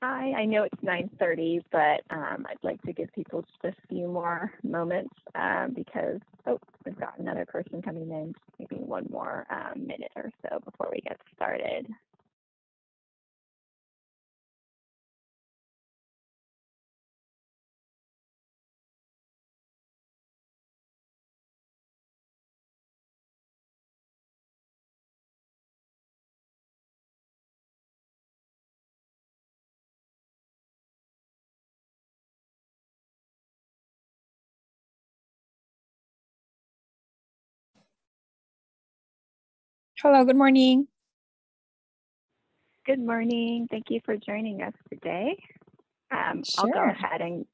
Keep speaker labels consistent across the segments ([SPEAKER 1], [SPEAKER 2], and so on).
[SPEAKER 1] Hi, I know it's 9:30, but I'd like to give people just a few more moments because, we've got another person coming in, maybe one more minute or so before we get started.
[SPEAKER 2] Hello, good morning.
[SPEAKER 1] Good morning. Thank you for joining us today. I'll go ahead and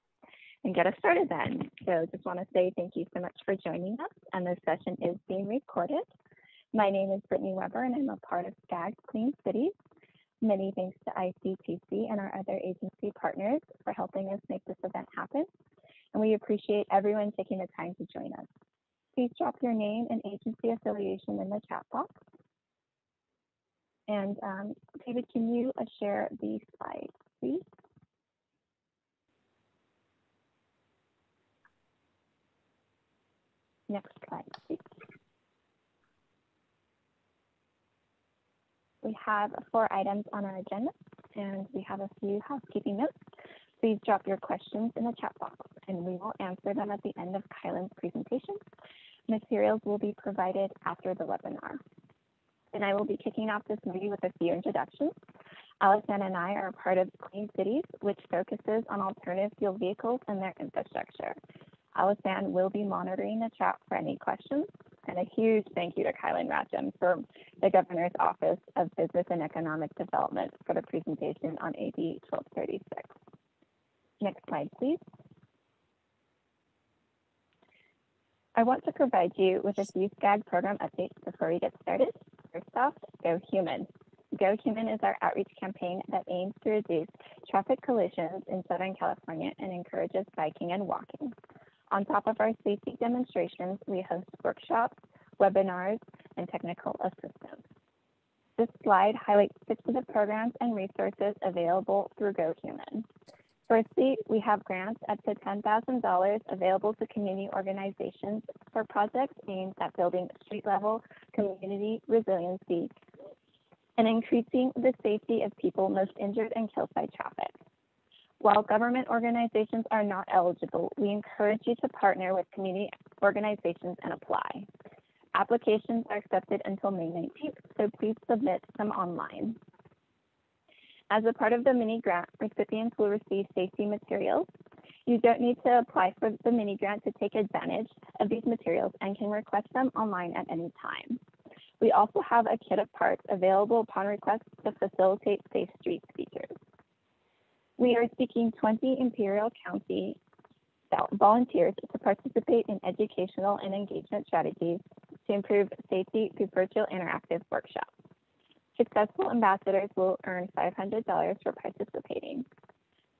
[SPEAKER 1] get us started then. So just want to say thank you so much for joining us, and this session is being recorded. My name is Brittany Weber, and I'm a part of SCAG Clean Cities. Many thanks to ICTC and our other agency partners for helping us make this event happen. And we appreciate everyone taking the time to join us. Please drop your name and agency affiliation in the chat box. And David, can you share the slides, please? Next slide, please. We have 4 items on our agenda, and we have a few housekeeping notes. Please drop your questions in the chat box, and we will answer them at the end of Kylan's presentation. Materials will be provided after the webinar. And I will be kicking off this meeting with a few introductions. Allison and I are part of Clean Cities, which focuses on alternative fuel vehicles and their infrastructure. Allison will be monitoring the chat for any questions. And a huge thank you to Kylan Ratcham from the Governor's Office of Business and Economic Development for the presentation on AB 1236. Next slide, please. I want to provide you with a few SCAG program updates before we get started. First off, Go Human. Go Human is our outreach campaign that aims to reduce traffic collisions in Southern California and encourages biking and walking. On top of our safety demonstrations, we host workshops, webinars, and technical assistance. This slide highlights 6 of the programs and resources available through Go Human. Firstly, we have grants up to $10,000 available to community organizations for projects aimed at building street-level community resiliency and increasing the safety of people most injured and killed by traffic. While government organizations are not eligible, we encourage you to partner with community organizations and apply. Applications are accepted until May 19th, so please submit them online. As a part of the mini grant, recipients will receive safety materials. You don't need to apply for the mini grant to take advantage of these materials and can request them online at any time. We also have a kit of parts available upon request to facilitate safe street features. We are seeking 20 Imperial County volunteers to participate in educational and engagement strategies to improve safety through virtual interactive workshops. Successful ambassadors will earn $500 for participating.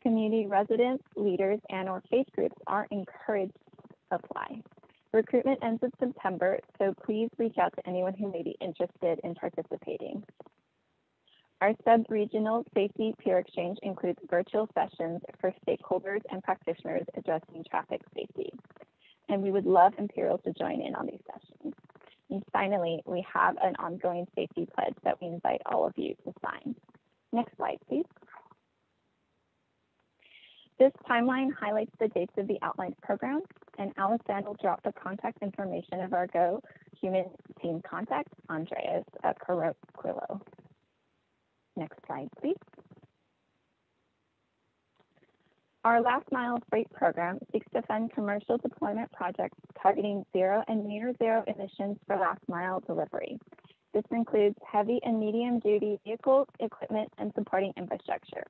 [SPEAKER 1] Community residents, leaders, and/or faith groups are encouraged to apply. Recruitment ends in September, so please reach out to anyone who may be interested in participating. Our sub-regional safety peer exchange includes virtual sessions for stakeholders and practitioners addressing traffic safety. And we would love Imperial to join in on these sessions. And finally, we have an ongoing safety pledge that we invite all of you to sign. Next slide, please. This timeline highlights the dates of the outlined programs, and Allison will drop the contact information of our Go Human team contact, Andreas Carrillo. Next slide, please. Our last mile freight program seeks to fund commercial deployment projects targeting zero and near zero emissions for last mile delivery. This includes heavy and medium duty vehicles, equipment, and supporting infrastructure.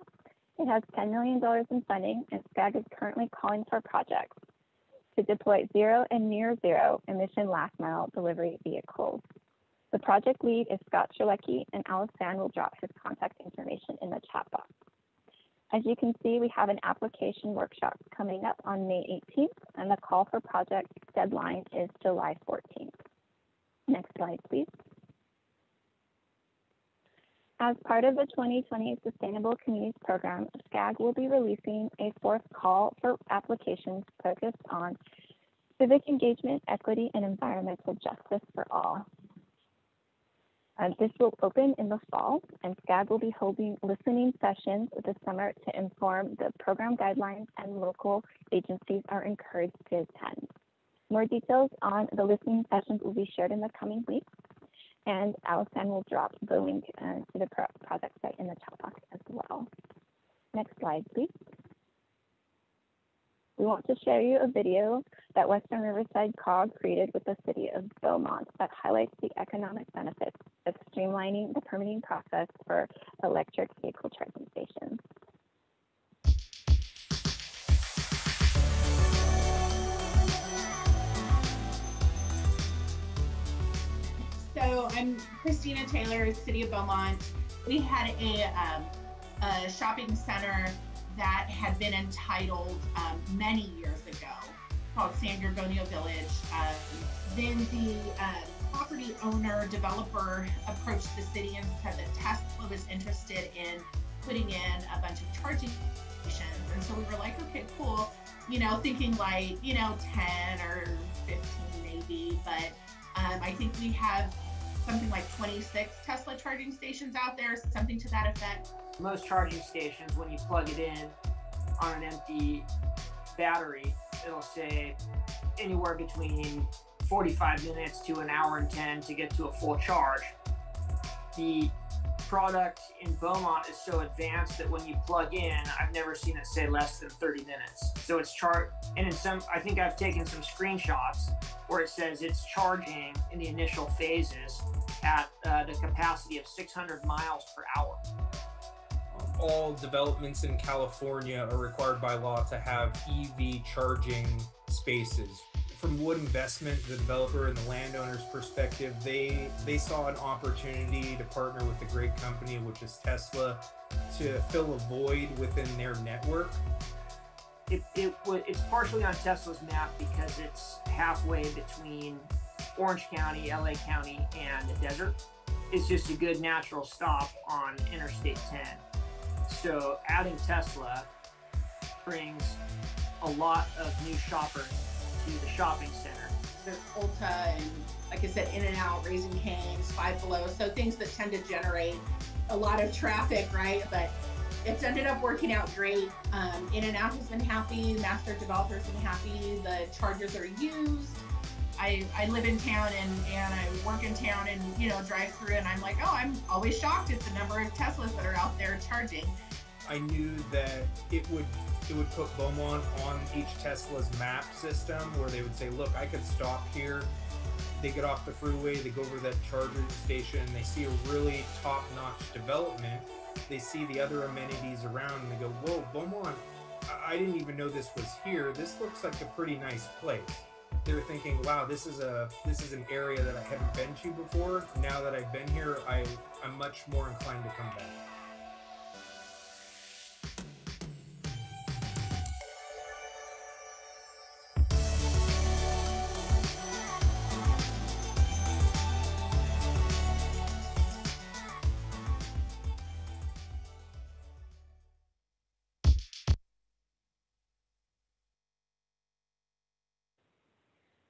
[SPEAKER 1] It has $10 million in funding, and SCAG is currently calling for projects to deploy zero and near zero emission last mile delivery vehicles. The project lead is Scott Sherlecki, and Allison will drop his contact information in the chat box. As you can see, we have an application workshop coming up on May 18th, and the call for project deadline is July 14th. Next slide, please. As part of the 2020 Sustainable Communities Program, SCAG will be releasing a fourth call for applications focused on civic engagement, equity, and environmental justice for all. This will open in the fall, and SCAG will be holding listening sessions this summer to inform the program guidelines, and local agencies are encouraged to attend. More details on the listening sessions will be shared in the coming weeks, and Allison will drop the link to the project site in the chat box as well. Next slide, please. We want to show you a video that Western Riverside COG created with the city of Beaumont that highlights the economic benefits of streamlining the permitting process for electric vehicle charging stations.
[SPEAKER 2] So I'm Christina Taylor, City of Beaumont. We had a shopping center that had been entitled many years ago called San Gorgonio Village. Then the property owner developer approached the city and said that Tesla was interested in putting in a bunch of charging stations. And so we were like, okay, cool, thinking like, 10 or 15 maybe, but I think we have something like 26 Tesla charging stations out there, something to that effect.
[SPEAKER 3] Most charging stations, when you plug it in on an empty battery, it'll say anywhere between 45 minutes to an hour and 10 to get to a full charge. The product in Beaumont is so advanced that when you plug in, I've never seen it say less than 30 minutes. So it's charged, and in some, I think I've taken some screenshots where it says it's charging in the initial phases at the capacity of 600 miles per hour.
[SPEAKER 4] All developments in California are required by law to have EV charging spaces. From Wood Investment, the developer and the landowner's perspective, they saw an opportunity to partner with a great company, which is Tesla, to fill a void within their network.
[SPEAKER 3] It's partially on Tesla's map because it's halfway between Orange County, LA County, and the desert. It's just a good natural stop on Interstate 10. So adding Tesla brings a lot of new shoppers to the shopping center.
[SPEAKER 2] There's Ulta and, like I said, In-N-Out, Raising Cane's, Five Below, so things that tend to generate a lot of traffic, right? But it's ended up working out great. In-N-Out has been happy, master developers have been happy, the chargers are used. I live in town and I work in town and, drive through, and I'm like, oh, I'm always shocked at the number of Teslas that are out there charging.
[SPEAKER 4] I knew that it would put Beaumont on each Tesla's map system where they would say, look, I could stop here. They get off the freeway, they go over to that charging station, and they see a really top-notch development. They see the other amenities around and they go, whoa, Beaumont, I didn't even know this was here. This looks like a pretty nice place. They're thinking, wow, this is an area that I haven't been to before. Now that I've been here, I'm much more inclined to come back.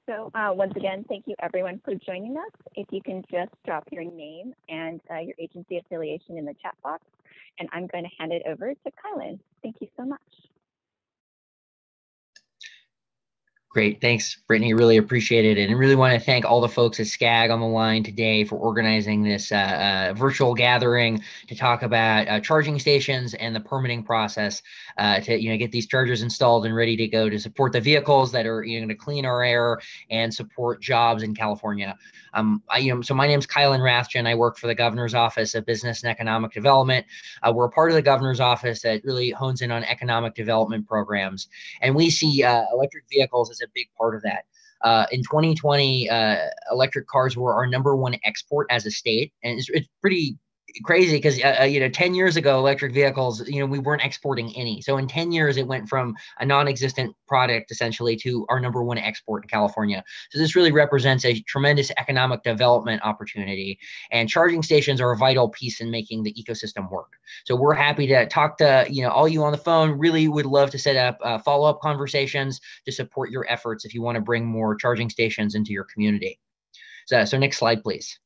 [SPEAKER 1] So once again, thank you everyone for joining us. If you can just drop your name and your agency affiliation in the chat box, and I'm going to hand it over to Kylan. Thank you so much.
[SPEAKER 5] Great, thanks, Brittany. Really appreciate it, and really want to thank all the folks at SCAG on the line today for organizing this virtual gathering to talk about charging stations and the permitting process to get these chargers installed and ready to go to support the vehicles that are going to clean our air and support jobs in California. So my name is Kylan Rathjen. I work for the Governor's Office of Business and Economic Development. We're a part of the Governor's Office that really hones in on economic development programs, and we see electric vehicles as a big part of that. In 2020, electric cars were our #1 export as a state, and it's pretty crazy because, 10 years ago, electric vehicles, we weren't exporting any. So in 10 years, it went from a non-existent product essentially to our #1 export in California. So this really represents a tremendous economic development opportunity, and charging stations are a vital piece in making the ecosystem work. So we're happy to talk to, all you on the phone. Really would love to set up follow-up conversations to support your efforts if you want to bring more charging stations into your community. So next slide, please.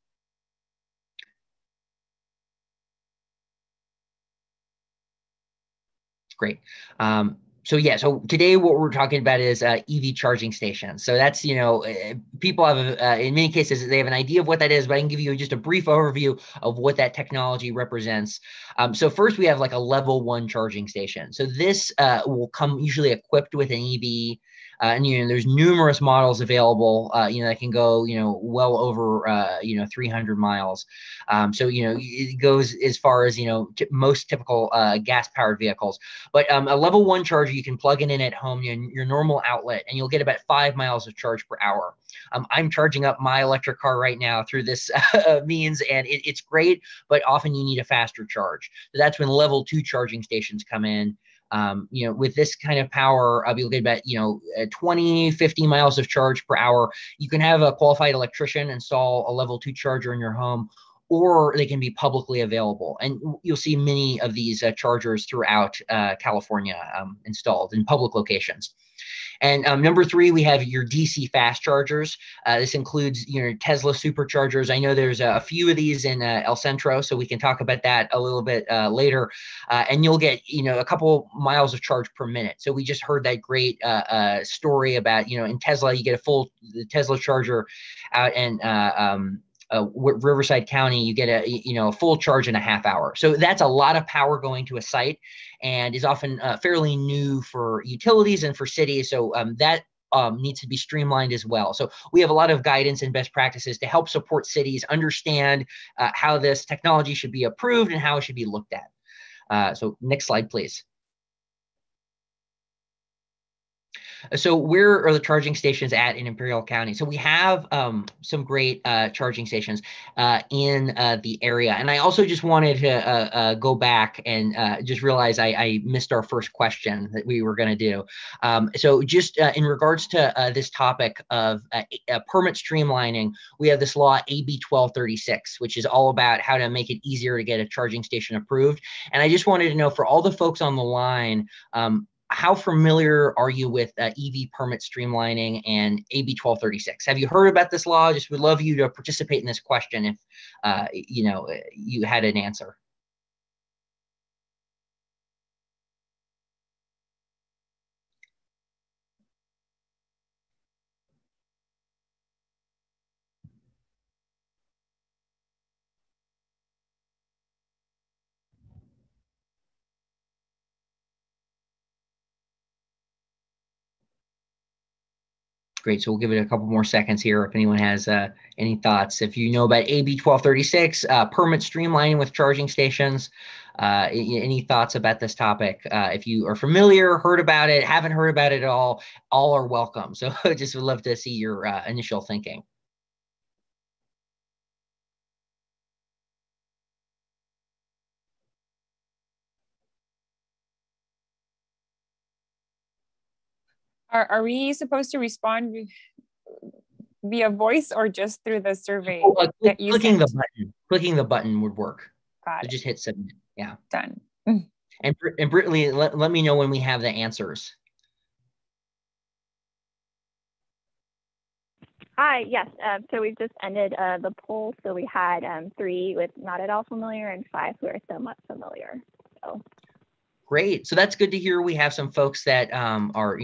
[SPEAKER 5] Great. So today what we're talking about is EV charging stations. So that's, people have, in many cases, they have an idea of what that is, but I can give you just a brief overview of what that technology represents. So first we have like a level 1 charging station. So this will come usually equipped with an EV. And there's numerous models available, that can go, well over, 300 miles. So it goes as far as most typical gas-powered vehicles. But a level 1 charger, you can plug it in at home, your normal outlet, and you'll get about 5 miles of charge per hour. I'm charging up my electric car right now through this means, and it's great, but often you need a faster charge. So that's when level 2 charging stations come in. With this kind of power, you'll get about, 20, 50 miles of charge per hour. You can have a qualified electrician install a level 2 charger in your home, or they can be publicly available. And you'll see many of these chargers throughout California installed in public locations. And number 3, we have your DC fast chargers. This includes your Tesla superchargers. I know there's a few of these in El Centro, so we can talk about that a little bit later. And you'll get, a couple miles of charge per minute. So we just heard that great story about, in Tesla, you get the Tesla charger out in Riverside County, you get a full charge in a half hour. So that's a lot of power going to a site, and is often fairly new for utilities and for cities. So that needs to be streamlined as well. So we have a lot of guidance and best practices to help support cities understand how this technology should be approved and how it should be looked at. So next slide, please. So where are the charging stations at in Imperial County? So we have some great charging stations in the area. And I also just wanted to go back and just realize I missed our first question that we were going to do. So just in regards to this topic of permit streamlining, we have this law AB 1236, which is all about how to make it easier to get a charging station approved. And I just wanted to know, for all the folks on the line, how familiar are you with EV permit streamlining and AB 1236? Have you heard about this law? Just would love you to participate in this question if you had an answer. Great. So we'll give it a couple more seconds here if anyone has any thoughts. If you know about AB 1236, permit streamlining with charging stations, any thoughts about this topic? If you are familiar, heard about it, haven't heard about it at all are welcome. So just would love to see your initial thinking.
[SPEAKER 6] Are we supposed to respond via voice or just through the survey that you
[SPEAKER 5] clicking
[SPEAKER 6] sent?
[SPEAKER 5] Clicking the button would work.
[SPEAKER 6] Got
[SPEAKER 5] so
[SPEAKER 6] it.
[SPEAKER 5] Just hit submit. Yeah.
[SPEAKER 6] Done.
[SPEAKER 5] And Brittany, let me know when we have the answers.
[SPEAKER 1] Hi, yes. So we've just ended the poll. So we had 3 with not at all familiar and 5 who are somewhat familiar. So.
[SPEAKER 5] Great. So that's good to hear. We have some folks that are,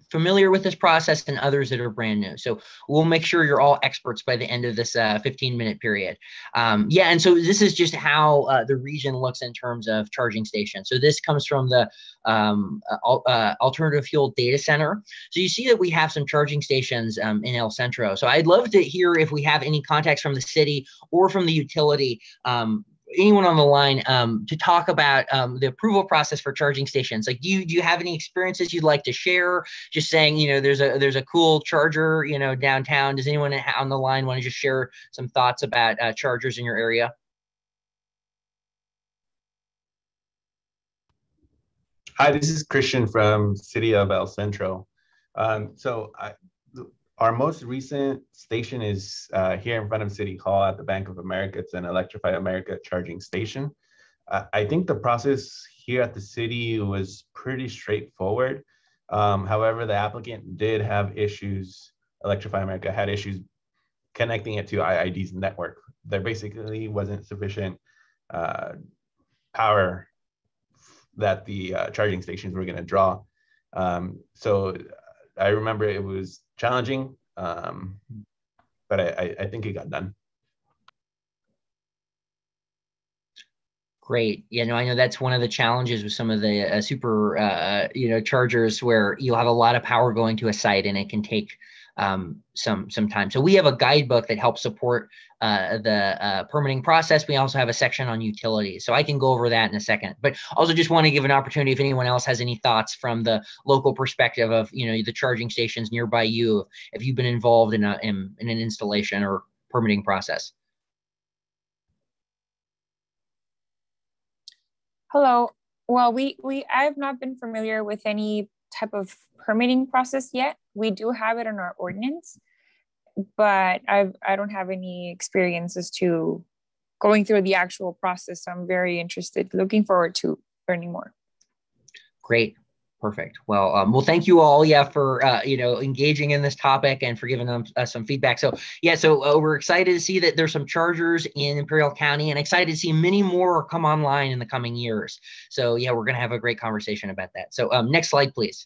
[SPEAKER 5] familiar with this process and others that are brand new. So we'll make sure you're all experts by the end of this 15-minute period. Yeah, and so this is just how the region looks in terms of charging stations. So this comes from the Alternative Fuel Data Center. So you see that we have some charging stations in El Centro. So I'd love to hear if we have any contacts from the city or from the utility, anyone on the line, to talk about the approval process for charging stations. Like, do you have any experiences you'd like to share? Just saying, there's a cool charger, downtown. Does anyone on the line want to just share some thoughts about chargers in your area?
[SPEAKER 7] Hi, this is Christian from City of El Centro. Our most recent station is here in front of City Hall at the Bank of America. It's an Electrify America charging station. I think the process here at the city was pretty straightforward. However, the applicant did have issues. Electrify America had issues connecting it to IID's network. There basically wasn't sufficient power that the charging stations were going to draw. So I remember it was challenging, but I think it got done.
[SPEAKER 5] Great. Yeah, no, I know that's one of the challenges with some of the super, chargers where you'll have a lot of power going to a site and it can take some time. So we have a guidebook that helps support the permitting process. We also have a section on utilities. So I can go over that in a second, but also just want to give an opportunity if anyone else has any thoughts from the local perspective of, the charging stations nearby you, if you've been involved in an installation or permitting process.
[SPEAKER 6] Hello. Well, I have not been familiar with any type of permitting process yet. We do have it in our ordinance, but I don't have any experience as to going through the actual process. I'm very interested, looking forward to learning more.
[SPEAKER 5] Great. Perfect. Well, thank you all, for engaging in this topic and for giving them some feedback. So we're excited to see that there's some chargers in Imperial County, and excited to see many more come online in the coming years. So we're going to have a great conversation about that. So next slide, please.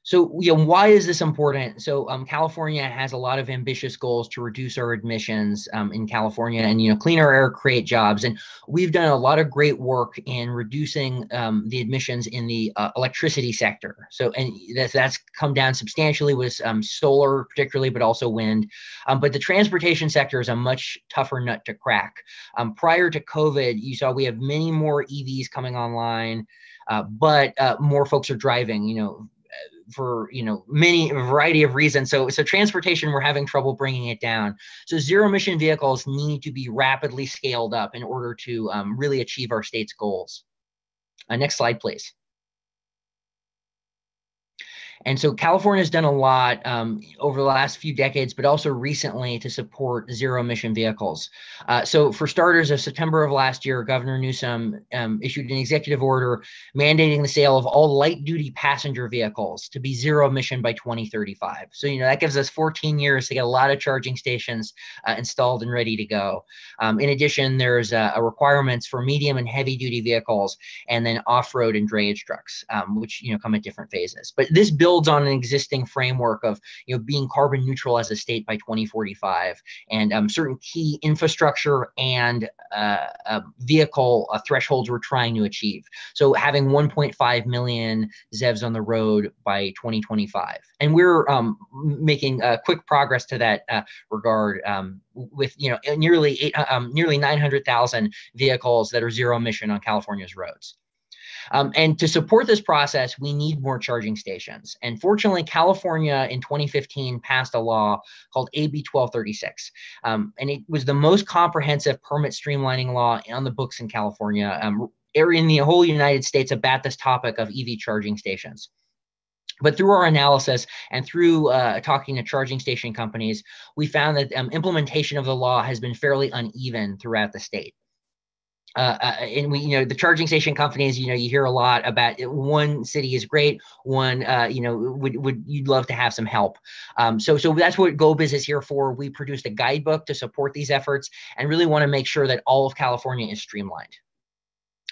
[SPEAKER 5] So, why is this important? So, California has a lot of ambitious goals to reduce our emissions in California, and, cleaner air, create jobs. And we've done a lot of great work in reducing the emissions in the electricity sector. So, and that's come down substantially with solar, particularly, but also wind. But the transportation sector is a much tougher nut to crack. Prior to COVID, you saw we have many more EVs coming online, but more folks are driving, for a variety of reasons. So transportation, we're having trouble bringing it down. So zero emission vehicles need to be rapidly scaled up in order to really achieve our state's goals. Next slide, please. And so California has done a lot over the last few decades, but also recently to support zero emission vehicles. So for starters, in September of last year, Governor Newsom issued an executive order mandating the sale of all light duty passenger vehicles to be zero emission by 2035. So, that gives us 14 years to get a lot of charging stations installed and ready to go. In addition, there's requirements for medium and heavy duty vehicles, and then off-road and drayage trucks, which, come at different phases. But this builds on an existing framework of being carbon neutral as a state by 2045, and certain key infrastructure and vehicle thresholds we're trying to achieve. So having 1.5 million ZEVs on the road by 2025, and we're making quick progress to that regard with nearly 900,000 vehicles that are zero emission on California's roads. And to support this process, we need more charging stations. And fortunately, California in 2015 passed a law called AB 1236. And it was the most comprehensive permit streamlining law on the books in California, in the whole United States, about this topic of EV charging stations. But through our analysis and through talking to charging station companies, we found that implementation of the law has been fairly uneven throughout the state. And we, the charging station companies, you hear a lot about one city is great, one, you'd love to have some help. So that's what GoBiz is here for. We produced a guidebook to support these efforts and really want to make sure that all of California is streamlined.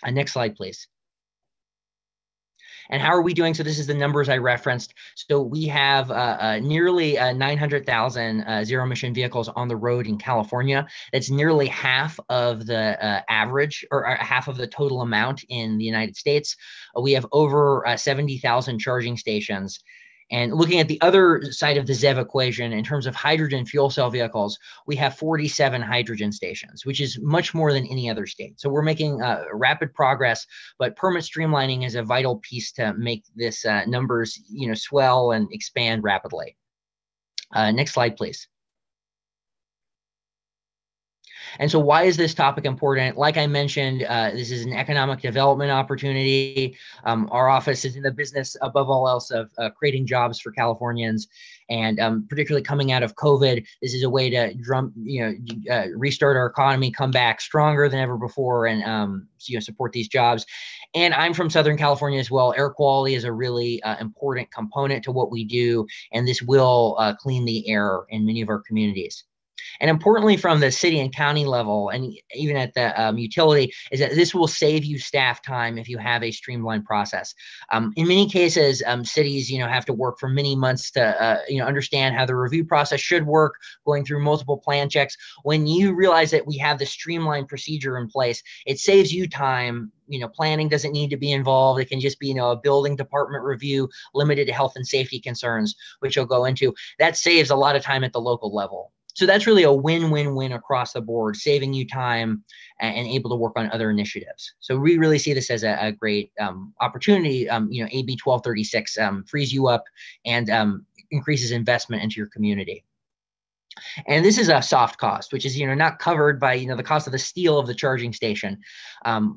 [SPEAKER 5] Next slide, please. And how are we doing? So this is the numbers I referenced. So we have nearly 900,000 zero emission vehicles on the road in California. That's nearly half of the average, or half of the total amount in the United States. We have over 70,000 charging stations. And looking at the other side of the ZEV equation, in terms of hydrogen fuel cell vehicles, we have 47 hydrogen stations, which is much more than any other state. So we're making rapid progress, but permit streamlining is a vital piece to make this numbers, swell and expand rapidly. Next slide, please. And so why is this topic important? Like I mentioned, this is an economic development opportunity. Our office is in the business, above all else, of creating jobs for Californians. And particularly coming out of COVID, this is a way to restart our economy, come back stronger than ever before, and support these jobs. And I'm from Southern California as well. Air quality is a really important component to what we do, and this will clean the air in many of our communities. And importantly, from the city and county level, and even at the utility, is that this will save you staff time if you have a streamlined process. In many cases, cities, have to work for many months to, understand how the review process should work, going through multiple plan checks. When you realize that we have the streamlined procedure in place, it saves you time. Planning doesn't need to be involved. It can just be, a building department review limited to health and safety concerns, which you'll go into. That saves a lot of time at the local level. So that's really a win-win-win across the board, saving you time and able to work on other initiatives. So we really see this as a great opportunity. AB 1236 frees you up and increases investment into your community. And this is a soft cost, which is not covered by the cost of the steel of the charging station.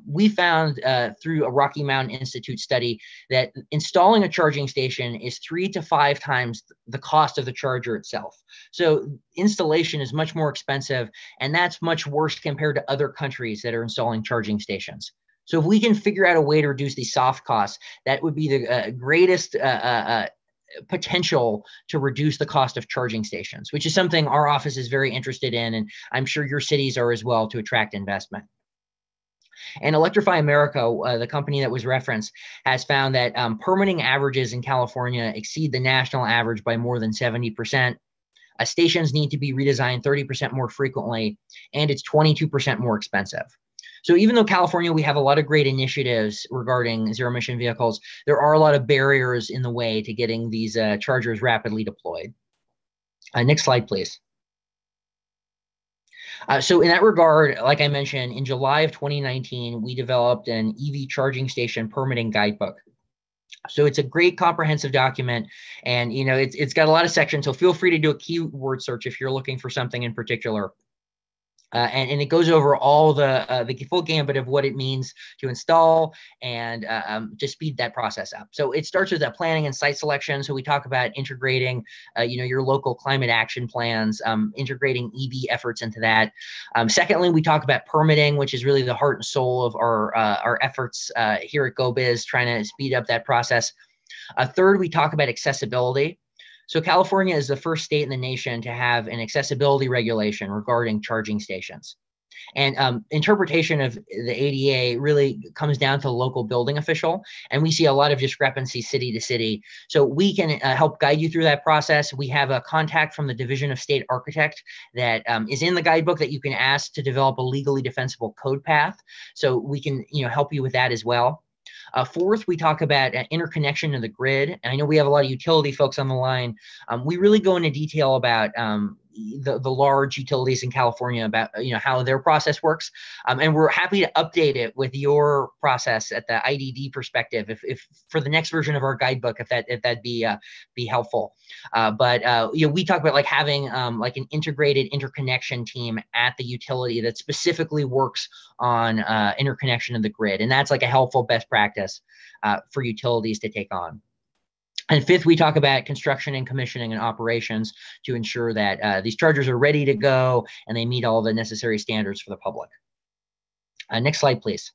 [SPEAKER 5] We found through a Rocky Mountain Institute study that installing a charging station is 3 to 5 times the cost of the charger itself. So installation is much more expensive, and that's much worse compared to other countries that are installing charging stations. So if we can figure out a way to reduce these soft costs, that would be the greatest potential to reduce the cost of charging stations, which is something our office is very interested in, and I'm sure your cities are as well, to attract investment. And Electrify America, the company that was referenced, has found that permitting averages in California exceed the national average by more than 70%. Stations need to be redesigned 30% more frequently, and it's 22% more expensive. So even though California, we have a lot of great initiatives regarding zero emission vehicles, there are a lot of barriers in the way to getting these chargers rapidly deployed. Next slide, please. So in that regard, like I mentioned, in July of 2019, we developed an EV charging station permitting guidebook. So it's a great comprehensive document, and it's got a lot of sections. So feel free to do a keyword search if you're looking for something in particular. And it goes over all the full gambit of what it means to install and to speed that process up. So it starts with that planning and site selection. So we talk about integrating, your local climate action plans, integrating EV efforts into that. Secondly, we talk about permitting, which is really the heart and soul of our efforts here at GoBiz, trying to speed up that process. Third, we talk about accessibility. So California is the first state in the nation to have an accessibility regulation regarding charging stations. And interpretation of the ADA really comes down to the local building official, and we see a lot of discrepancy city to city. So we can help guide you through that process. We have a contact from the Division of State Architect that is in the guidebook that you can ask to develop a legally defensible code path. So we can help you with that as well. Fourth, we talk about interconnection to the grid. And I know we have a lot of utility folks on the line. We really go into detail about the large utilities in California, about how their process works, and we're happy to update it with your process at the IDD perspective, if for the next version of our guidebook, if that'd be helpful. But we talk about having an integrated interconnection team at the utility that specifically works on interconnection of the grid, and that's a helpful best practice for utilities to take on. And fifth, we talk about construction and commissioning and operations to ensure that these chargers are ready to go and they meet all the necessary standards for the public. Next slide, please.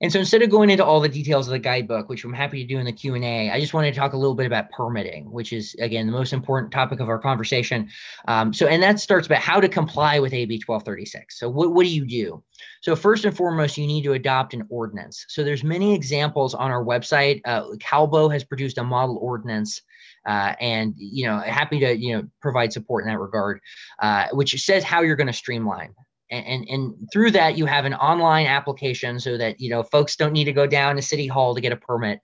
[SPEAKER 5] And so instead of going into all the details of the guidebook, which I'm happy to do in the Q&A, I just wanted to talk a little bit about permitting, which is, again, the most important topic of our conversation. And that starts about how to comply with AB 1236. So what do you do? So first and foremost, you need to adopt an ordinance. So there's many examples on our website. Calbo has produced a model ordinance, and happy to provide support in that regard, which says how you're going to streamline. And through that, you have an online application so that, folks don't need to go down to City Hall to get a permit.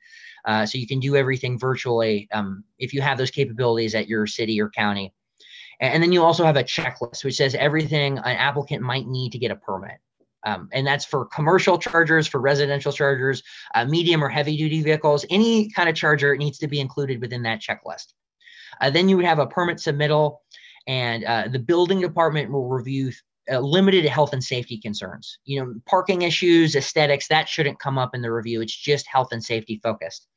[SPEAKER 5] So you can do everything virtually if you have those capabilities at your city or county. And then you also have a checklist, which says everything an applicant might need to get a permit. And that's for commercial chargers, for residential chargers, medium or heavy duty vehicles, any kind of charger needs to be included within that checklist. Then you would have a permit submittal. And the building department will review limited health and safety concerns. Parking issues, aesthetics, that shouldn't come up in the review. It's just health and safety focused.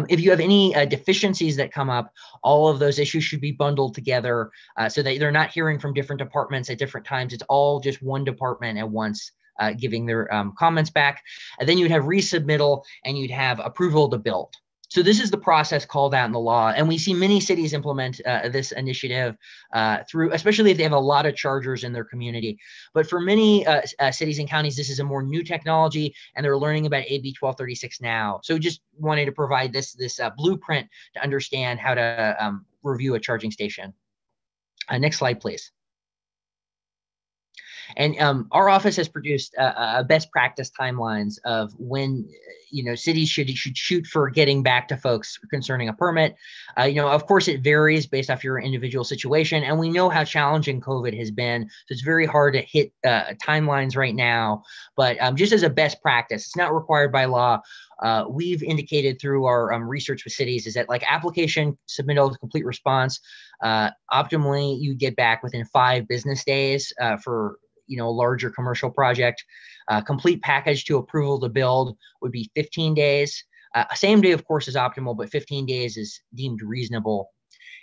[SPEAKER 5] If you have any deficiencies that come up, all of those issues should be bundled together so that they're not hearing from different departments at different times. It's all just one department at once giving their comments back. And then you'd have resubmittal and you'd have approval to build. So this is the process called out in the law. And we see many cities implement this initiative through, especially if they have a lot of chargers in their community. But for many cities and counties, this is a more new technology, and they're learning about AB 1236 now. So just wanted to provide this blueprint to understand how to review a charging station. Next slide, please. And our office has produced best practice timelines of when cities should shoot for getting back to folks concerning a permit. Of course, it varies based off your individual situation, and we know how challenging COVID has been. So it's very hard to hit timelines right now. But just as a best practice, it's not required by law. We've indicated through our research with cities is that like application submittal to complete response, optimally you get back within 5 business days for a larger commercial project. Complete package to approval to build would be 15 days. Same day, of course, is optimal, but 15 days is deemed reasonable.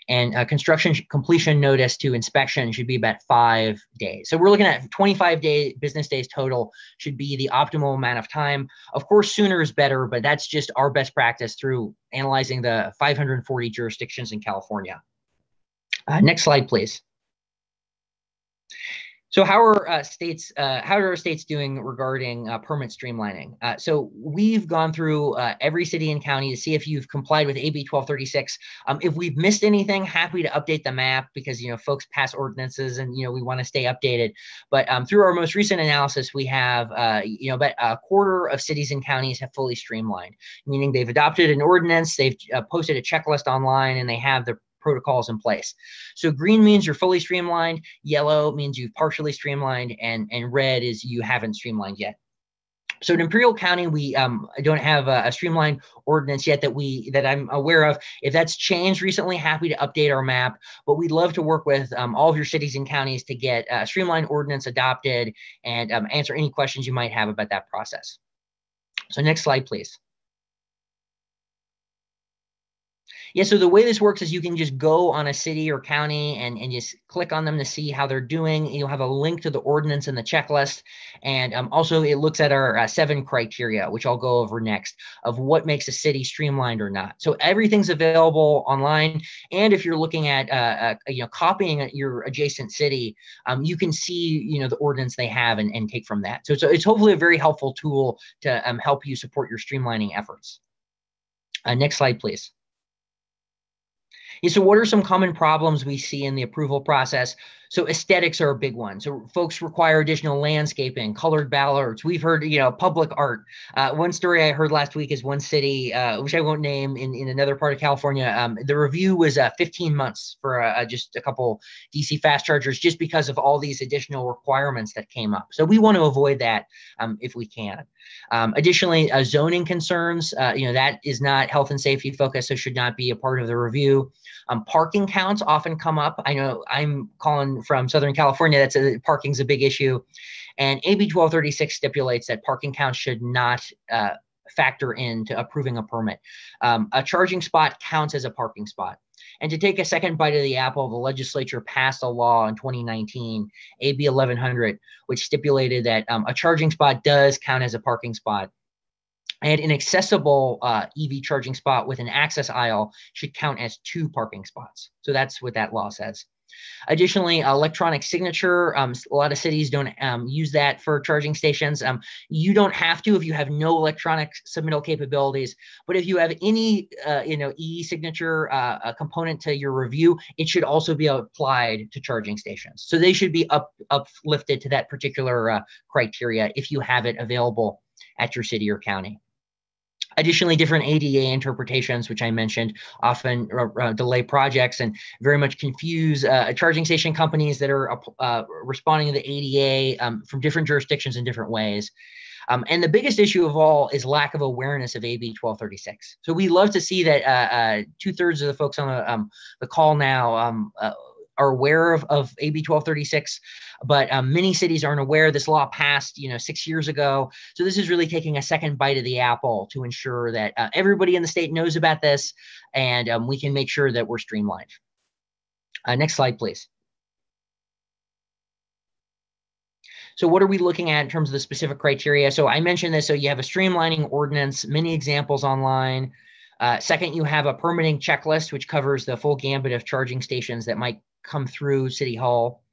[SPEAKER 5] And construction completion notice to inspection should be about 5 days. So we're looking at 25 business days total should be the optimal amount of time. Of course, sooner is better, but that's just our best practice through analyzing the 540 jurisdictions in California. Next slide, please. So how are our states doing regarding permit streamlining? So we've gone through every city and county to see if you've complied with AB 1236. If we've missed anything, happy to update the map because folks pass ordinances and we want to stay updated. But through our most recent analysis, we have about a quarter of cities and counties have fully streamlined, meaning they've adopted an ordinance, they've posted a checklist online, and they have the protocols in place. So green means you're fully streamlined, yellow means you've partially streamlined, and red is you haven't streamlined yet. So in Imperial County, we don't have a streamlined ordinance yet that I'm aware of. If that's changed recently, happy to update our map, but we'd love to work with all of your cities and counties to get a streamlined ordinance adopted and answer any questions you might have about that process. So next slide, please. Yeah, so the way this works is you can just go on a city or county and just click on them to see how they're doing. You'll have a link to the ordinance and the checklist. And also it looks at our 7 criteria, which I'll go over next, of what makes a city streamlined or not. So everything's available online. And if you're looking at copying your adjacent city, you can see the ordinance they have and take from that. So it's hopefully a very helpful tool to help you support your streamlining efforts. Next slide, please. Yeah, so what are some common problems we see in the approval process? So aesthetics are a big one. So folks require additional landscaping, colored ballards. We've heard, public art. One story I heard last week is one city, which I won't name, in another part of California. The review was 15 months for just a couple DC fast chargers, just because of all these additional requirements that came up. So we want to avoid that if we can. Additionally, zoning concerns, that is not health and safety focused, so should not be a part of the review. Parking counts often come up. I know I'm calling from Southern California. Parking's a big issue. And AB 1236 stipulates that parking counts should not factor into approving a permit. A charging spot counts as a parking spot. And to take a second bite of the apple, the legislature passed a law in 2019, AB 1100, which stipulated that a charging spot does count as a parking spot. And an accessible EV charging spot with an access aisle should count as 2 parking spots. So that's what that law says. Additionally, electronic signature, a lot of cities don't use that for charging stations. You don't have to if you have no electronic submittal capabilities, but if you have any e-signature component to your review, it should also be applied to charging stations. So they should be uplifted to that particular criteria if you have it available at your city or county. Additionally, different ADA interpretations, which I mentioned, often delay projects and very much confuse charging station companies that are responding to the ADA from different jurisdictions in different ways. And the biggest issue of all is lack of awareness of AB 1236. So we love to see that 2/3 of the folks on the call now are aware of AB 1236, but many cities aren't aware. This law passed, 6 years ago. So this is really taking a second bite of the apple to ensure that everybody in the state knows about this, and we can make sure that we're streamlined. Next slide, please. So what are we looking at in terms of the specific criteria? So I mentioned this. So you have a streamlining ordinance, many examples online. Second, you have a permitting checklist, which covers the full gambit of charging stations that might come through City Hall.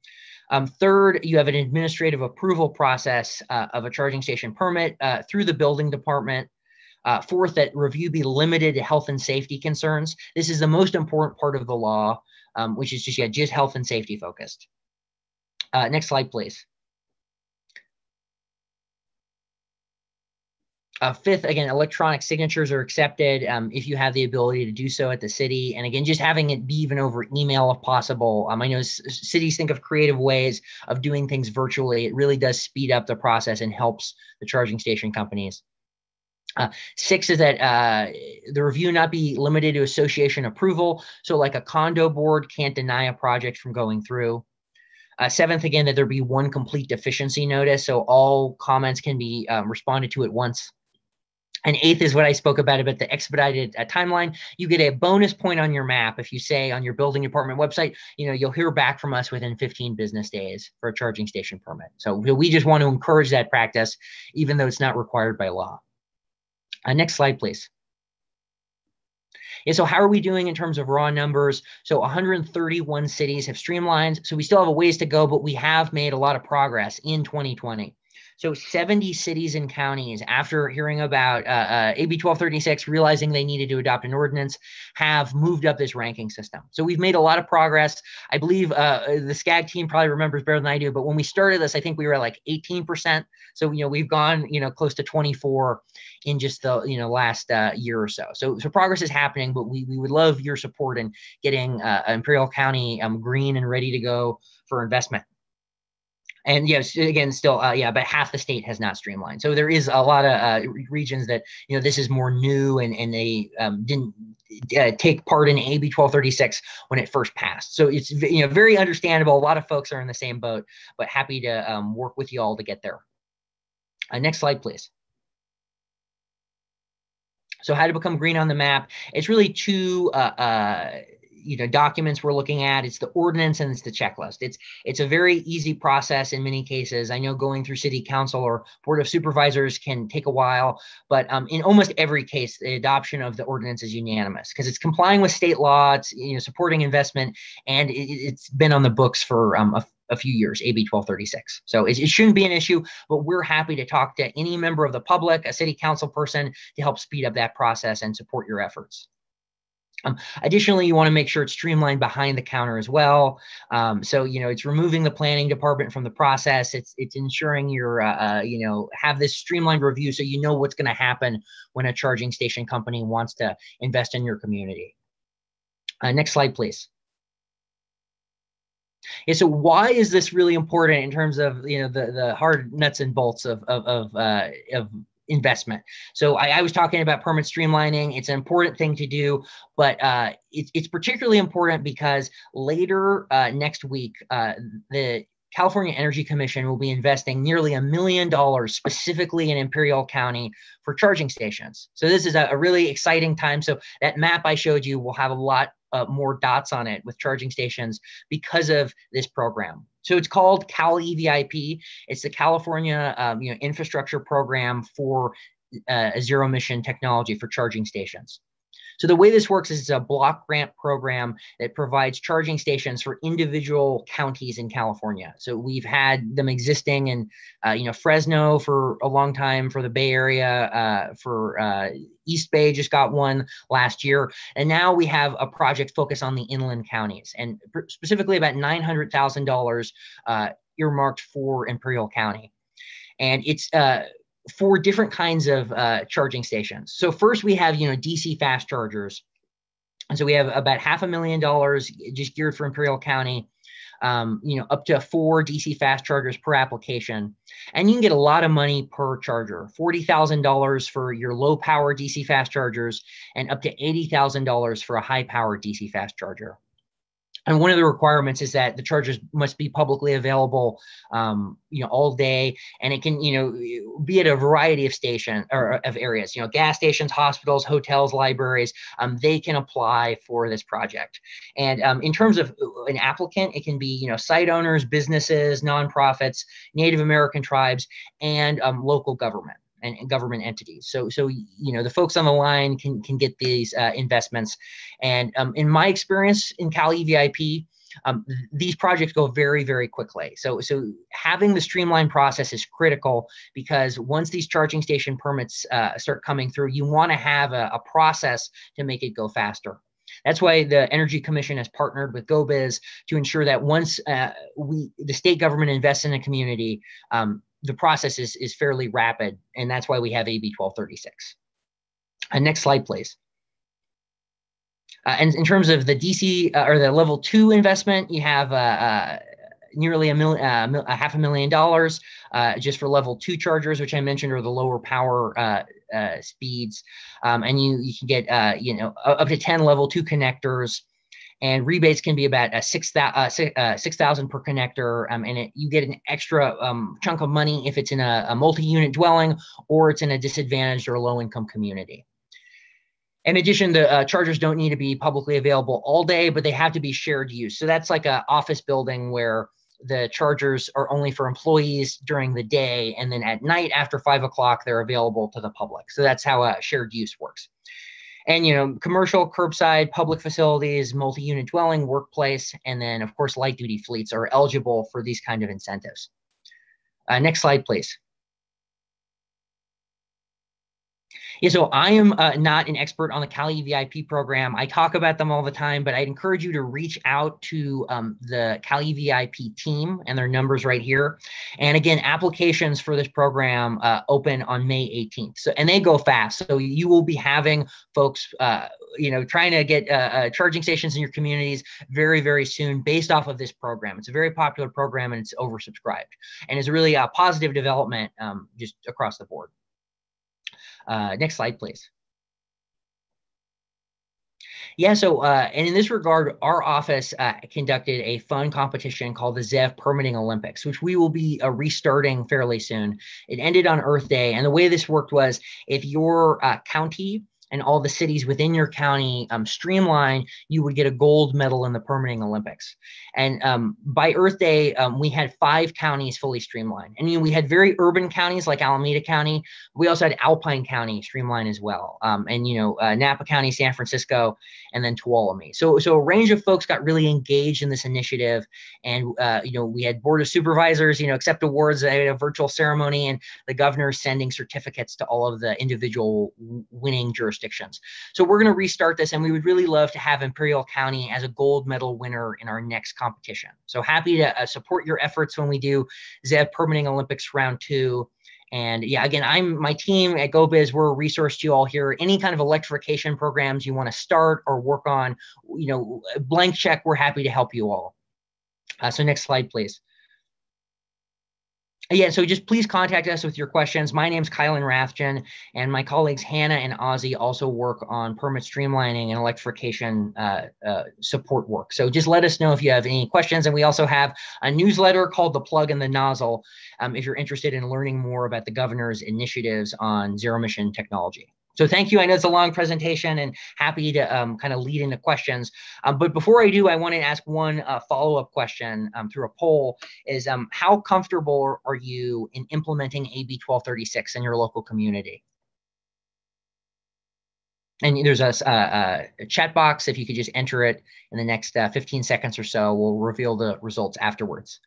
[SPEAKER 5] Third, you have an administrative approval process of a charging station permit through the building department. Fourth, that review be limited to health and safety concerns. This is the most important part of the law, which is just health and safety focused. Next slide, please. Fifth, again, electronic signatures are accepted if you have the ability to do so at the city. And again, just having it be even over email if possible. I know cities think of creative ways of doing things virtually. It really does speed up the process and helps the charging station companies. Six is that the review not be limited to association approval. So like a condo board can't deny a project from going through. Seventh, again, that there be one complete deficiency notice. So all comments can be responded to at once. And eighth is what I spoke about the expedited timeline. You get a bonus point on your map if you say on your building department website, you'll hear back from us within 15 business days for a charging station permit. So we just want to encourage that practice, even though it's not required by law. Next slide, please. Yeah, so how are we doing in terms of raw numbers? So 131 cities have streamlined. So we still have a ways to go, but we have made a lot of progress in 2020. So 70 cities and counties, after hearing about AB 1236, realizing they needed to adopt an ordinance, have moved up this ranking system. So we've made a lot of progress. I believe the SCAG team probably remembers better than I do, but when we started this, I think we were at like 18%. So, we've gone, close to 24 in just the, last year or so. So progress is happening, but we would love your support in getting Imperial County green and ready to go for investment. And yes, again, still, but half the state has not streamlined. So there is a lot of regions that, this is more new and they didn't take part in AB 1236 when it first passed. So it's, very understandable. A lot of folks are in the same boat, but happy to work with you all to get there. Next slide, please. So how to become green on the map. It's really two documents we're looking at. It's the ordinance and it's the checklist. It's a very easy process in many cases. I know going through city council or board of supervisors can take a while, but in almost every case, the adoption of the ordinance is unanimous because it's complying with state law, it's supporting investment, and it's been on the books for a few years, AB 1236. So it shouldn't be an issue, but we're happy to talk to any member of the public, a city council person, to help speed up that process and support your efforts. Additionally, you want to make sure it's streamlined behind the counter as well. So, it's removing the planning department from the process. It's ensuring you're, have this streamlined review so you know what's going to happen when a charging station company wants to invest in your community. Next slide, please. Yeah, so why is this really important in terms of, the hard nuts and bolts of investment? So I was talking about permit streamlining. It's an important thing to do, but it's particularly important because later next week, the California Energy Commission will be investing nearly $1 million specifically in Imperial County for charging stations. So this is a really exciting time. So that map I showed you will have a lot more dots on it with charging stations because of this program. So it's called Cal EVIP. It's the California infrastructure program for zero emission technology for charging stations. So the way this works is it's a block grant program that provides charging stations for individual counties in California. So we've had them existing in, Fresno for a long time, for the Bay Area, for East Bay just got one last year. And now we have a project focused on the inland counties and specifically about $900,000 earmarked for Imperial County. And it's, 4 different kinds of charging stations. So first we have, DC fast chargers. And so we have about $500,000 just geared for Imperial County, up to 4 DC fast chargers per application. And you can get a lot of money per charger, $40,000 for your low power DC fast chargers and up to $80,000 for a high power DC fast charger. And one of the requirements is that the chargers must be publicly available, all day, and it can, be at a variety of of areas. Gas stations, hospitals, hotels, libraries. They can apply for this project. And in terms of an applicant, it can be, site owners, businesses, nonprofits, Native American tribes, and local government and government entities. So the folks on the line can get these investments. And in my experience in Cal EVIP, these projects go very, very quickly. So having the streamline process is critical, because once these charging station permits start coming through, you want to have a process to make it go faster. That's why the Energy Commission has partnered with GoBiz to ensure that once the state government invests in a community, the process is fairly rapid, and that's why we have AB 1236. Next slide, please. And in terms of the DC or the level 2 investment, you have nearly $500,000 just for level 2 chargers, which I mentioned are the lower power speeds, and you can get up to 10 level 2 connectors. And rebates can be about $6,000 per connector, and you get an extra chunk of money if it's in a multi-unit dwelling or it's in a disadvantaged or low-income community. In addition, the chargers don't need to be publicly available all day, but they have to be shared use. So that's like an office building where the chargers are only for employees during the day, and then at night after 5 o'clock, they're available to the public. So that's how shared use works. And, commercial, curbside, public facilities, multi-unit dwelling, workplace, and then, of course, light-duty fleets are eligible for these kind of incentives. Next slide, please. Yeah, so I am not an expert on the Cal EVIP program. I talk about them all the time, but I'd encourage you to reach out to the Cal EVIP team, and their numbers right here. And again, applications for this program open on May 18th. So, and they go fast. So you will be having folks, trying to get charging stations in your communities very, very soon based off of this program. It's a very popular program, and it's oversubscribed, and it's really a positive development just across the board. Next slide, please. Yeah, so and in this regard, our office conducted a fun competition called the ZEV Permitting Olympics, which we will be restarting fairly soon. It ended on Earth Day, and the way this worked was if your county and all the cities within your county streamline, you would get a gold medal in the Permitting Olympics. And by Earth Day, we had 5 counties fully streamlined. And we had very urban counties like Alameda County. We also had Alpine County streamlined as well. Napa County, San Francisco, and then Tuolumne. So a range of folks got really engaged in this initiative. And, we had Board of Supervisors, accept awards, a virtual ceremony, and the governor sending certificates to all of the individual winning jurisdictions. So we're going to restart this, and we would really love to have Imperial County as a gold medal winner in our next competition. So happy to support your efforts when we do ZEV Permitting Olympics Round 2. And yeah, again, my team at GoBiz, we're a resource to you all here. Any kind of electrification programs you want to start or work on, blank check, we're happy to help you all. So next slide, please. Yeah, so just please contact us with your questions. My name's Kylan Rathjen, and my colleagues Hannah and Ozzy also work on permit streamlining and electrification support work. So just let us know if you have any questions. And we also have a newsletter called The Plug and the Nozzle if you're interested in learning more about the governor's initiatives on zero emission technology. So thank you. I know it's a long presentation, and happy to kind of lead into questions. But before I do, I want to ask one follow-up question through a poll is how comfortable are you in implementing AB 1236 in your local community? And there's a chat box. If you could just enter it in the next 15 seconds or so, we'll reveal the results afterwards.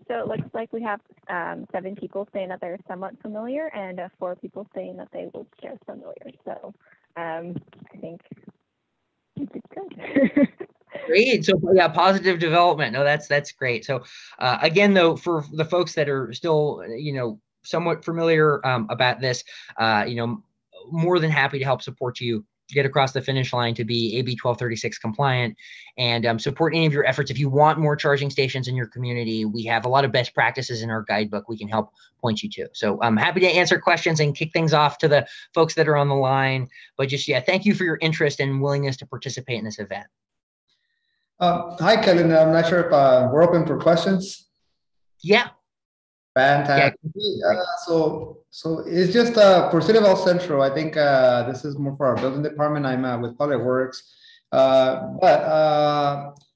[SPEAKER 1] So it looks like we have 7 people saying that they're somewhat familiar, and 4 people saying that they will share familiar. So I think it's good.
[SPEAKER 5] Great. So yeah, positive development. No, that's great. So again, though, for the folks that are still, somewhat familiar about this, more than happy to help support you get across the finish line to be AB 1236 compliant and support any of your efforts. If you want more charging stations in your community, we have a lot of best practices in our guidebook we can help point you to. So I'm happy to answer questions and kick things off to the folks that are on the line. But just, yeah, thank you for your interest and willingness to participate in this event.
[SPEAKER 8] Hi, Kellen. I'm not sure if we're open for questions.
[SPEAKER 5] Yeah.
[SPEAKER 8] Fantastic. Yeah. So it's just for City of El Centro. I think this is more for our building department. I'm with Public Works, but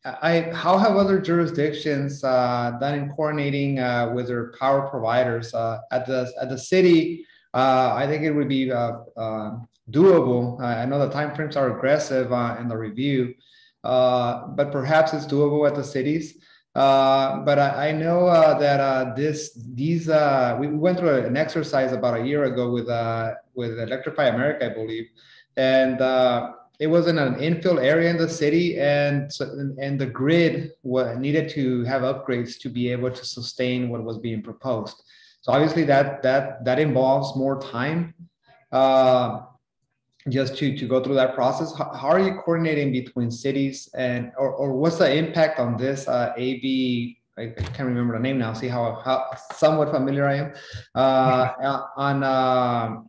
[SPEAKER 8] how have other jurisdictions done in coordinating with their power providers at the city? I think it would be doable. I know the timeframes are aggressive in the review, but perhaps it's doable at the cities. But I know that we went through an exercise about a year ago with Electrify America, I believe, and it was in an infill area in the city, and the grid needed to have upgrades to be able to sustain what was being proposed. So obviously that involves more time. Just to go through that process. How are you coordinating between cities or what's the impact on this AB? I can't remember the name now. See how somewhat familiar I am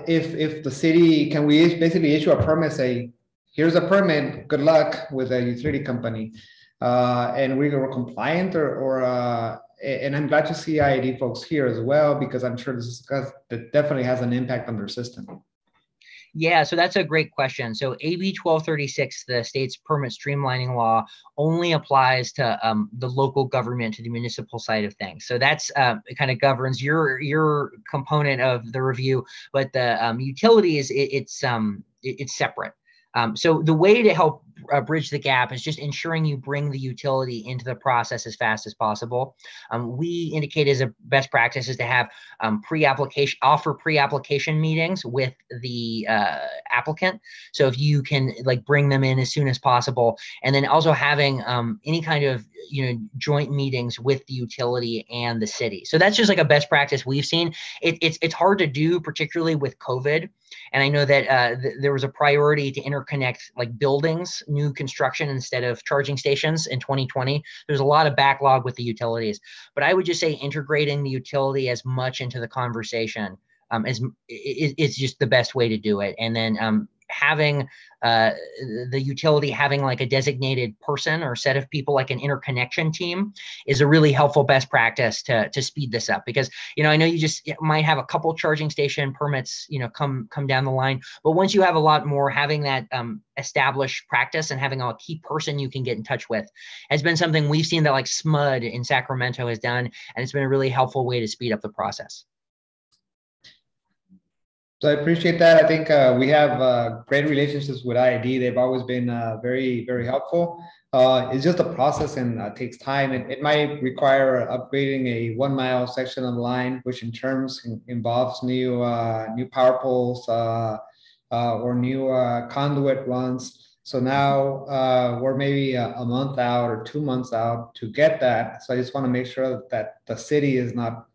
[SPEAKER 8] if the city, can we basically issue a permit, say, here's a permit, good luck with a utility company, and we are compliant and I'm glad to see IAD folks here as well, because I'm sure that definitely has an impact on their system.
[SPEAKER 5] Yeah, so that's a great question. So AB 1236, the state's permit streamlining law, only applies to the local government, to the municipal side of things. So that's it kind of governs your component of the review, but the utilities, it's separate. So the way to help bridge the gap is just ensuring you bring the utility into the process as fast as possible. We indicate as a best practice is to have pre-application meetings with the applicant. So if you can bring them in as soon as possible, and then also having any kind of joint meetings with the utility and the city. So that's just a best practice we've seen. It's hard to do, particularly with COVID. And I know that there was a priority to interconnect buildings, new construction, instead of charging stations in 2020. There's a lot of backlog with the utilities, but I would just say integrating the utility as much into the conversation is just the best way to do it. And then having the utility having a designated person or set of people, like an interconnection team, is a really helpful best practice to speed this up. Because I know you might have a couple charging station permits come down the line, but once you have a lot more, having that established practice and having a key person you can get in touch with has been something we've seen that SMUD in Sacramento has done, and it's been a really helpful way to speed up the process.
[SPEAKER 8] So I appreciate that. I think we have great relationships with IAD. They've always been very, very helpful. It's just a process and takes time. It might require upgrading a 1 mile section of the line, which in terms involves new power poles or new conduit runs. So now we're maybe a month out or 2 months out to get that. So I just want to make sure that the city is not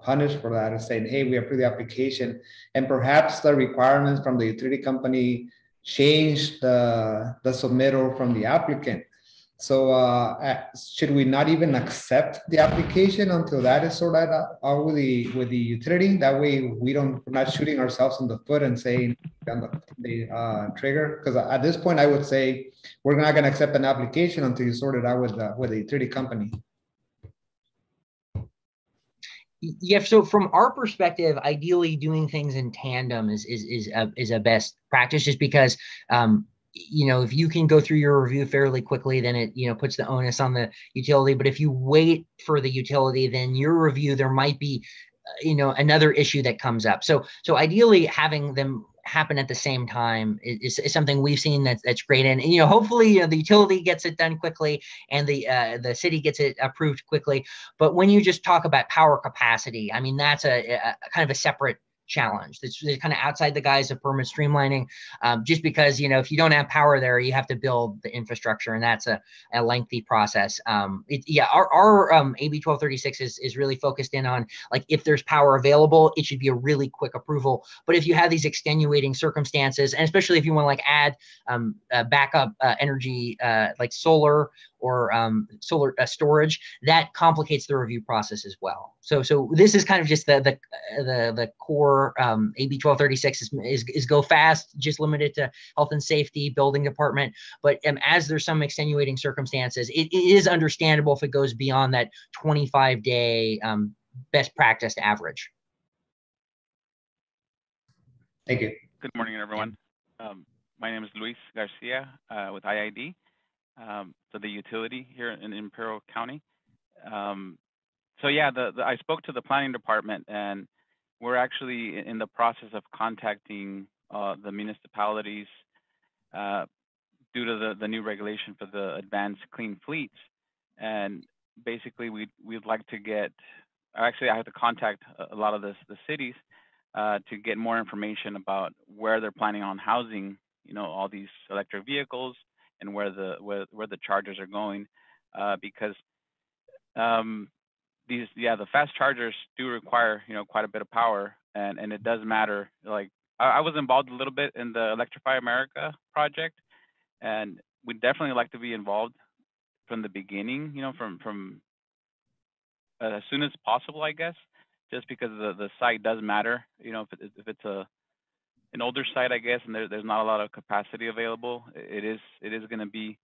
[SPEAKER 8] punished for that and saying, hey, we approve the application, and perhaps the requirements from the utility company change the submittal from the applicant. So should we not even accept the application until that is sorted out with the utility? That way we're not shooting ourselves in the foot and saying on the trigger. Because at this point, I would say we're not going to accept an application until you sort it out with the utility company.
[SPEAKER 5] Yeah, so from our perspective, ideally doing things in tandem is a best practice, just because if you can go through your review fairly quickly, then it puts the onus on the utility. But if you wait for the utility, then your review, there might be another issue that comes up. So ideally having them happen at the same time is something we've seen that's great. And hopefully the utility gets it done quickly and the city gets it approved quickly. But when you just talk about power capacity, I mean, that's a kind of a separate challenge. That's kind of outside the guise of permit streamlining, just because, you know, if you don't have power there, you have to build the infrastructure, and that's a lengthy process. Our AB 1236 is really focused in on, like, if there's power available, it should be a really quick approval. But if you have these extenuating circumstances, and especially if you want to like add backup energy like solar or solar storage, that complicates the review process as well. So this is kind of just the core AB 1236 is go fast, just limited to health and safety, building department. But as there's some extenuating circumstances, it is understandable if it goes beyond that 25-day best practice average.
[SPEAKER 8] Thank you.
[SPEAKER 9] Good morning, everyone. My name is Luis Garcia with IID, so the utility here in Imperial County. So yeah, I spoke to the planning department, and we're actually in the process of contacting the municipalities due to the new regulation for the advanced clean fleets. And basically, we'd like to get, actually I have to contact a lot of the cities to get more information about where they're planning on housing, you know, all these electric vehicles, and where the chargers are going, because the fast chargers do require, you know, quite a bit of power, and it does matter. Like I was involved a little bit in the Electrify America project, and we'd definitely like to be involved from the beginning, you know, from as soon as possible, I guess, just because the site does matter. You know, if it's an older site, I guess, and there's not a lot of capacity available, it is going to be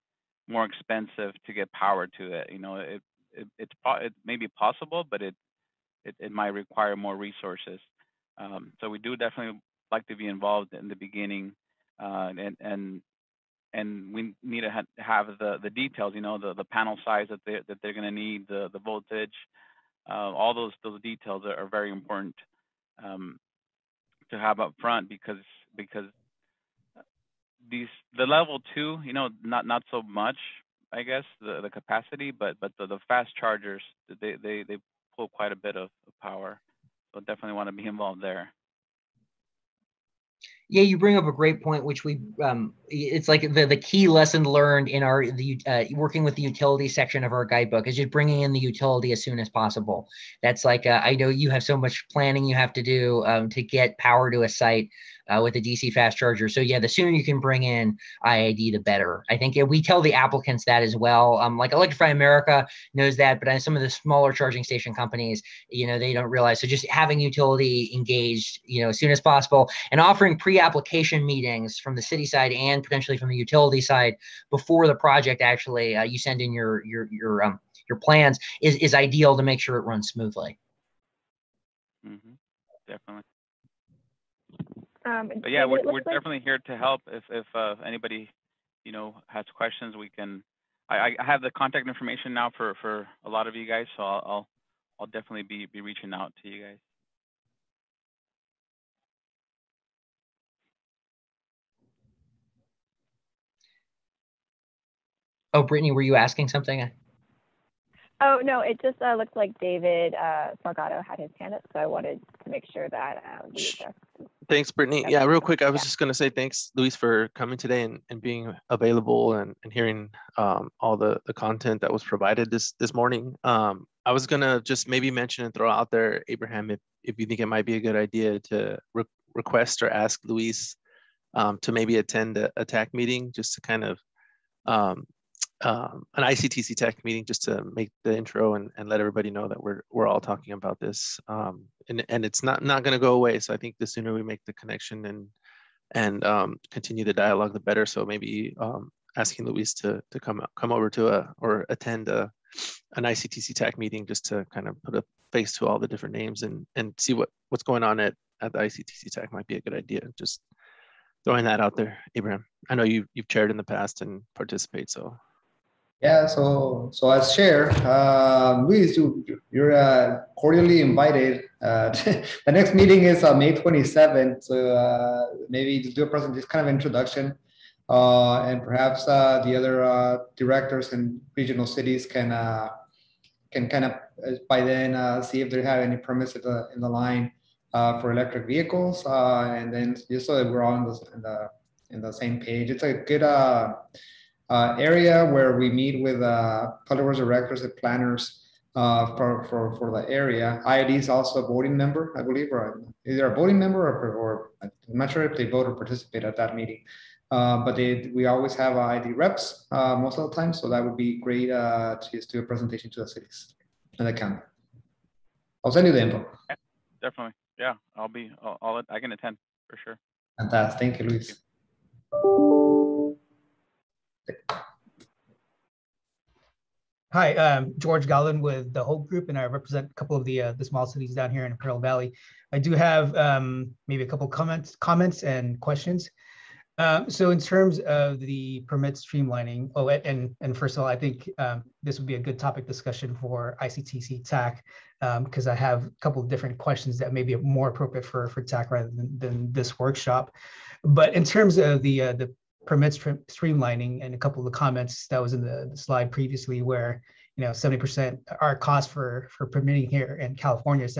[SPEAKER 9] more expensive to get power to it. You know, it may be possible, but it might require more resources. So we do definitely like to be involved in the beginning, and we need to have the details. You know, the panel size that they're going to need, the voltage, all those details are very important to have up front, because the level 2, you know, not so much, I guess, the capacity, but the fast chargers, they pull quite a bit of power. So definitely want to be involved there.
[SPEAKER 5] Yeah, you bring up a great point, which we it's like the key lesson learned in our working with the utility section of our guidebook is just bringing in the utility as soon as possible. That's like I know you have so much planning you have to do to get power to a site with a DC fast charger. So yeah, the sooner you can bring in IID, the better. I think we tell the applicants that as well. Like Electrify America knows that, but some of the smaller charging station companies, you know, they don't realize. So just having utility engaged, you know, as soon as possible, and offering pre-application meetings from the city side and potentially from the utility side before the project actually you send in your plans is ideal to make sure it runs smoothly.
[SPEAKER 9] Mm-hmm. Definitely.
[SPEAKER 1] But
[SPEAKER 9] yeah, we're definitely here to help. If anybody, you know, has questions, we can. I have the contact information now for a lot of you guys, so I'll definitely be reaching out to you guys.
[SPEAKER 5] Oh, Brittany, were you asking something?
[SPEAKER 1] Oh, no, it just looks like David Salgado had his hand up, so I wanted to make sure that we addressed.
[SPEAKER 10] Thanks, Brittany. Yeah, real quick, I was just going to say thanks, Luis, for coming today and being available and hearing all the content that was provided this morning. I was going to just maybe mention and throw out there, Abraham, if you think it might be a good idea to request or ask Luis to maybe attend a TAC meeting, just to kind of an ICTC tech meeting, just to make the intro and let everybody know that we're all talking about this, and it's not going to go away. So I think the sooner we make the connection and continue the dialogue, the better. So maybe asking Luis to come over to or attend an ICTC tech meeting, just to kind of put a face to all the different names and see what's going on at the ICTC tech might be a good idea. Just throwing that out there, Abraham. I know you've chaired in the past and participate, so.
[SPEAKER 8] Yeah, so as chair, Luis, you're cordially invited. The next meeting is May 27th, so maybe just do a present, just kind of introduction, and perhaps the other directors and regional cities can kind of by then see if they have any permits in the line, for electric vehicles, and then just so that we're all in the same page. It's a good area where we meet with public works directors and planners for the area. IID is also a voting member, I believe, or either a voting member or I'm not sure if they vote or participate at that meeting. But we always have IID reps most of the time, so that would be great to just do a presentation to the cities and the county. I'll send you the info.
[SPEAKER 9] Yeah, definitely. Yeah, I can attend for sure.
[SPEAKER 8] Fantastic. Thank you, Luis.
[SPEAKER 11] Hi, George Gallen with the Hope Group, and I represent a couple of the small cities down here in Imperial Valley. I do have maybe a couple comments and questions. So in terms of the permit streamlining, and first of all, I think this would be a good topic discussion for ICTC TAC, because I have a couple of different questions that may be more appropriate for TAC rather than this workshop. But in terms of the permit streamlining and a couple of the comments that was in the slide previously, where 70% our cost for permitting here in California is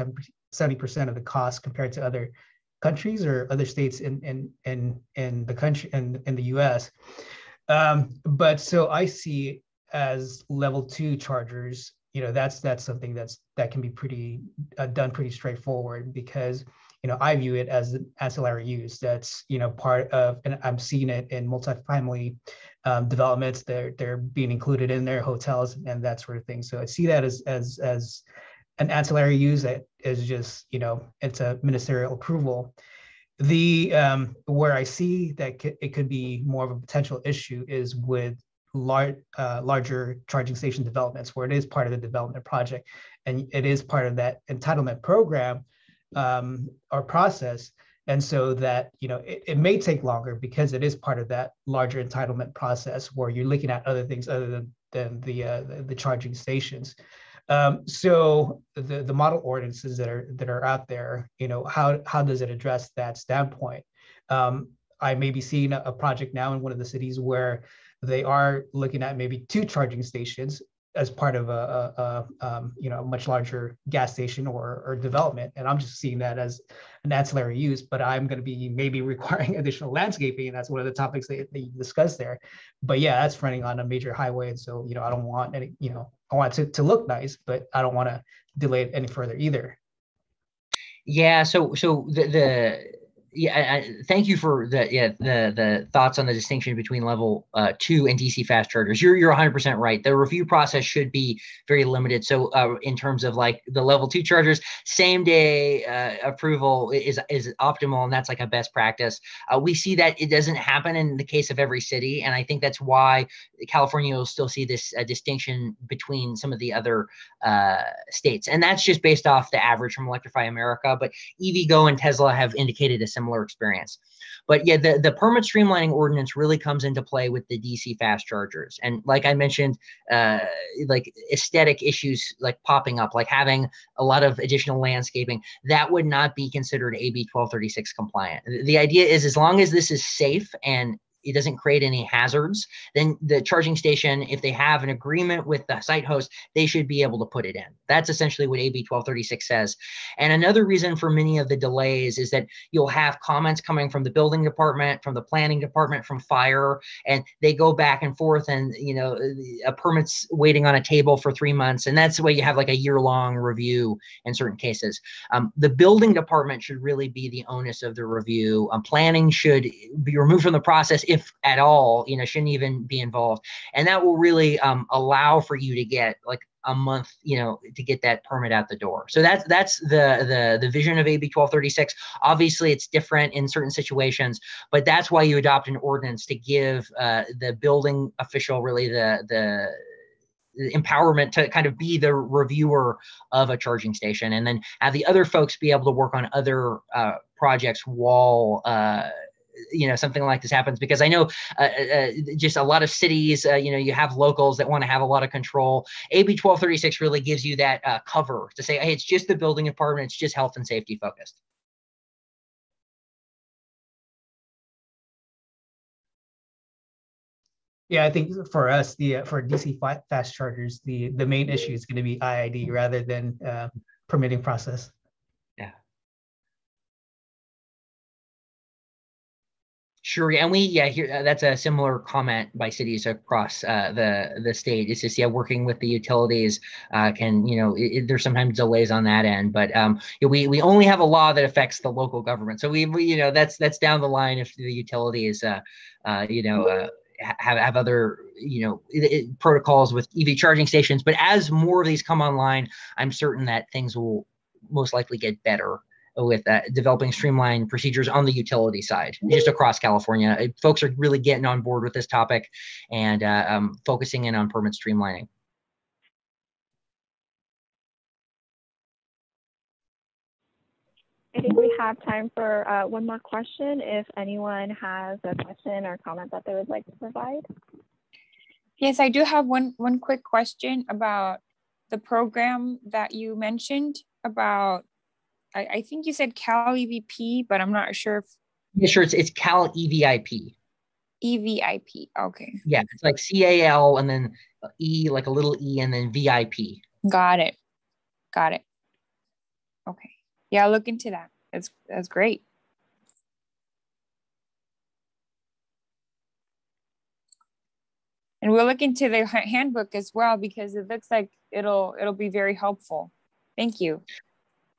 [SPEAKER 11] 70% of the cost compared to other countries or other states in the country and in the US. But so I see as level 2 chargers, that's something that can be done pretty straightforward, because I view it as an ancillary use. That's part of, and I'm seeing it in multifamily developments. They're being included in their hotels and that sort of thing. So I see that as an ancillary use that is just it's a ministerial approval. Where I see that it could be more of a potential issue is with larger charging station developments, where it is part of the development project and it is part of that entitlement program or process. And so that it may take longer because it is part of that larger entitlement process where you're looking at other things other than the charging stations. So the model ordinances that are out there, how does it address that standpoint? I may be seeing a project now in one of the cities where they are looking at maybe 2 charging stations as part of a much larger gas station or development, and I'm just seeing that as an ancillary use. But I'm going to be maybe requiring additional landscaping, and that's one of the topics that you discussed there. But yeah, that's running on a major highway, and so I don't want any, I want it to look nice, but I don't want to delay it any further either.
[SPEAKER 5] Yeah. So thank you for the thoughts on the distinction between level 2 and DC fast chargers. You're 100% right. The review process should be very limited. So in terms of like the level 2 chargers, same day approval is optimal, and that's like a best practice. We see that it doesn't happen in the case of every city, and I think that's why California will still see this distinction between some of the other states, and that's just based off the average from Electrify America. But EVgo and Tesla have indicated a similar experience. But yeah, the permit streamlining ordinance really comes into play with the DC fast chargers. And like I mentioned, like aesthetic issues like popping up, like having a lot of additional landscaping, that would not be considered AB 1236 compliant. The idea is, as long as this is safe and it doesn't create any hazards, then the charging station, if they have an agreement with the site host, they should be able to put it in. That's essentially what AB 1236 says. And another reason for many of the delays is that you'll have comments coming from the building department, from the planning department, from fire, and they go back and forth, and a permit's waiting on a table for 3 months. And that's the way you have like a year-long review in certain cases. The building department should really be the onus of the review. Planning should be removed from the process, if at all, shouldn't even be involved. And that will really allow for you to get like a month, to get that permit out the door. So that's the vision of AB 1236. Obviously, it's different in certain situations, but that's why you adopt an ordinance to give the building official really the empowerment to kind of be the reviewer of a charging station, and then have the other folks be able to work on other projects while something like this happens. Because I know just a lot of cities, you have locals that want to have a lot of control. AB 1236 really gives you that cover to say, hey, it's just the building department, it's just health and safety focused.
[SPEAKER 11] Yeah, I think for us, for DC fast chargers, the main issue is going to be IID rather than permitting process.
[SPEAKER 5] Yeah. Sure, and we here that's a similar comment by cities across the state. It's just working with the utilities can there's sometimes delays on that end, but we only have a law that affects the local government, so we that's down the line if the utilities have other protocols with EV charging stations. But as more of these come online, I'm certain that things will most likely get better with developing streamlined procedures on the utility side, just across California. Folks are really getting on board with this topic and focusing in on permit streamlining.
[SPEAKER 1] I think we have time for one more question. If anyone has a question or comment that they would like to provide.
[SPEAKER 6] Yes, I do have one quick question about the program that you mentioned about, I think you said Cal EVP, but I'm not sure if.
[SPEAKER 5] Yeah, sure. It's Cal EVIP.
[SPEAKER 6] EVIP. Okay.
[SPEAKER 5] Yeah, it's like CAL and then E, like a little E, and then VIP.
[SPEAKER 6] Got it. Okay. Yeah, I'll look into that. That's great. And we'll look into the handbook as well, because it looks like it'll be very helpful. Thank you.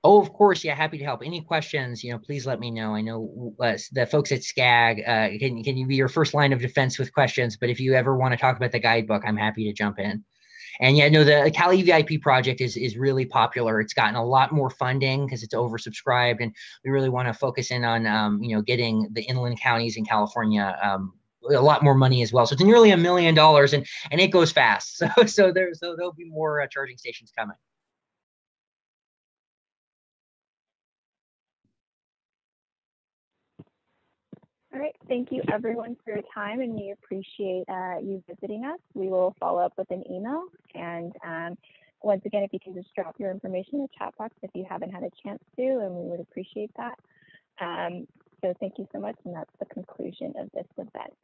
[SPEAKER 5] Oh, of course. Yeah, happy to help. Any questions, please let me know. I know the folks at SCAG can be your first line of defense with questions, but if you ever want to talk about the guidebook, I'm happy to jump in. And the Cal EVIP project is really popular. It's gotten a lot more funding because it's oversubscribed, and we really want to focus in on getting the inland counties in California a lot more money as well. So it's nearly $1 million, and it goes fast. So there'll be more charging stations coming.
[SPEAKER 1] All right, thank you everyone for your time, and we appreciate you visiting us. We will follow up with an email, and once again, if you can just drop your information in the chat box if you haven't had a chance to, and we would appreciate that. So thank you so much, and that's the conclusion of this event.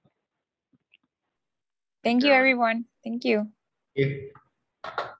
[SPEAKER 6] Thank you, everyone. Thank you.
[SPEAKER 8] Thank you.